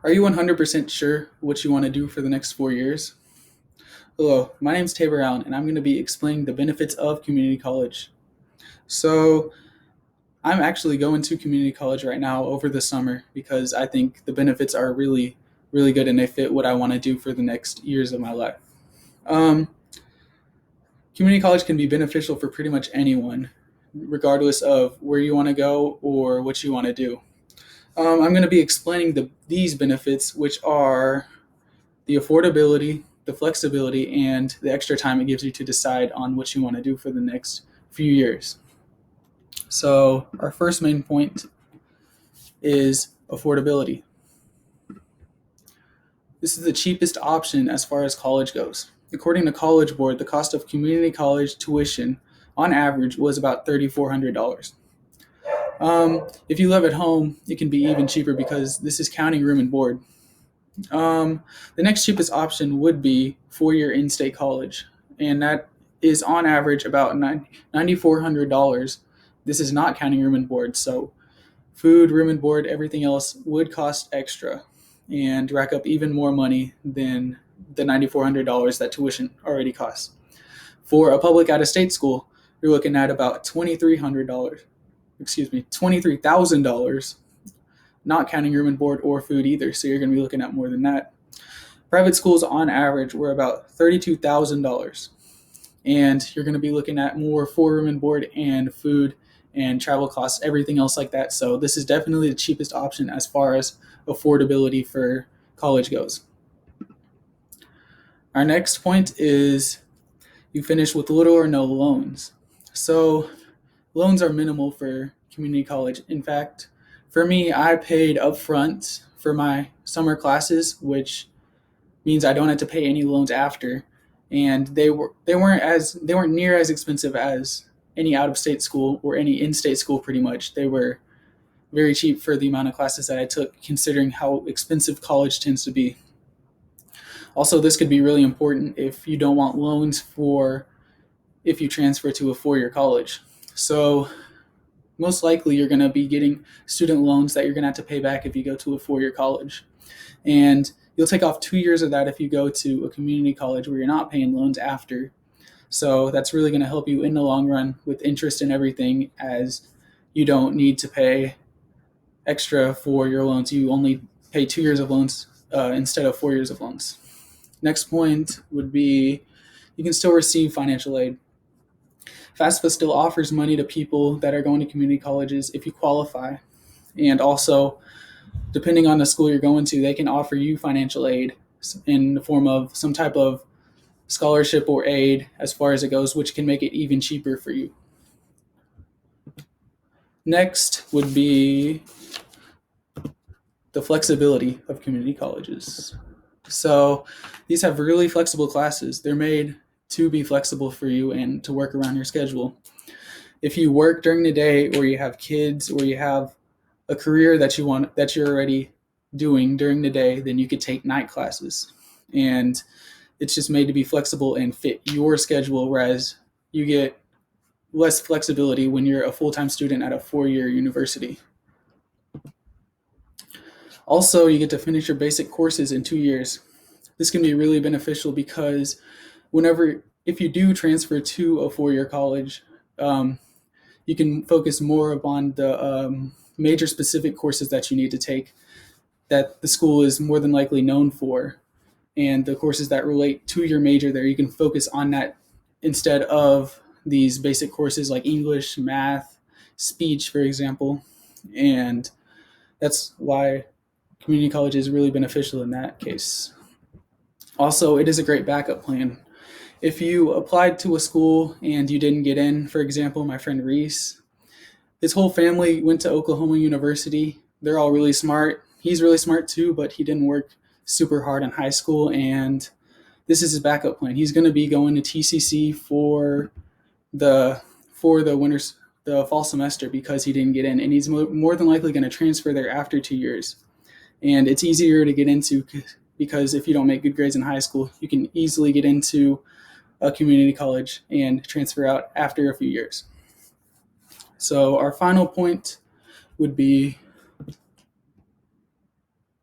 Are you 100% sure what you want to do for the next 4 years? Hello, my name is Tabor Allen, and I'm going to be explaining the benefits of community college. So, I'm actually going to community college right now over the summer because I think the benefits are really, really good and they fit what I want to do for the next years of my life. Um, Community college can be beneficial for pretty much anyone, regardless of where you want to go or what you want to do. I'm going to be explaining these benefits, which are the affordability, the flexibility, and the extra time it gives you to decide on what you want to do for the next few years. So, our first main point is affordability. This is the cheapest option as far as college goes. According to College Board, the cost of community college tuition on average was about $3,400. If you live at home, it can be even cheaper because this is counting room and board. The next cheapest option would be four-year in-state college, and that is on average about $9,400. This is not counting room and board, so food, room and board, everything else would cost extra and rack up even more money than the $9,400 that tuition already costs. For a public out-of-state school, you're looking at about $23,000, not counting room and board or food either, so you're going to be looking at more than that. Private schools on average were about $32,000, and you're going to be looking at more for room and board and food and travel costs, everything else like that. So this is definitely the cheapest option as far as affordability for college goes. Our next point is you finish with little or no loans. So loans are minimal for community college. In fact, for me, I paid upfront for my summer classes, which means I don't have to pay any loans after, and they weren't near as expensive as any out of state school or any in state school. Pretty much, they were very cheap for the amount of classes that I took, considering how expensive college tends to be. Also, this could be really important if you don't want loans for if you transfer to a four-year college. So most likely you're going to be getting student loans that you're going to have to pay back if you go to a four-year college. And you'll take off 2 years of that if you go to a community college where you're not paying loans after. So that's really going to help you in the long run with interest and everything, as you don't need to pay extra for your loans. You only pay 2 years of loans instead of 4 years of loans. Next point would be you can still receive financial aid. FAFSA still offers money to people that are going to community colleges if you qualify. And also, depending on the school you're going to, they can offer you financial aid in the form of some type of scholarship or aid as far as it goes, which can make it even cheaper for you. Next would be the flexibility of community colleges. So these have really flexible classes. They're made to be flexible for you and to work around your schedule. If you work during the day, or you have kids, or you have a career that you're already doing during the day, then you could take night classes. And it's just made to be flexible and fit your schedule, whereas you get less flexibility when you're a full-time student at a four-year university. Also, you get to finish your basic courses in 2 years. This can be really beneficial because if you do transfer to a four-year college, you can focus more upon the major specific courses that you need to take that the school is more than likely known for, and the courses that relate to your major there, you can focus on that instead of these basic courses like English, math, speech, for example. And that's why community college is really beneficial in that case. Also, it is a great backup plan. If you applied to a school and you didn't get in, for example, my friend Reese, his whole family went to Oklahoma University. They're all really smart. He's really smart too, but he didn't work super hard in high school, and this is his backup plan. He's going to be going to TCC for the fall semester because he didn't get in, and he's more than likely going to transfer there after 2 years. And it's easier to get into because if you don't make good grades in high school, you can easily get into a community college and transfer out after a few years. So our final point would be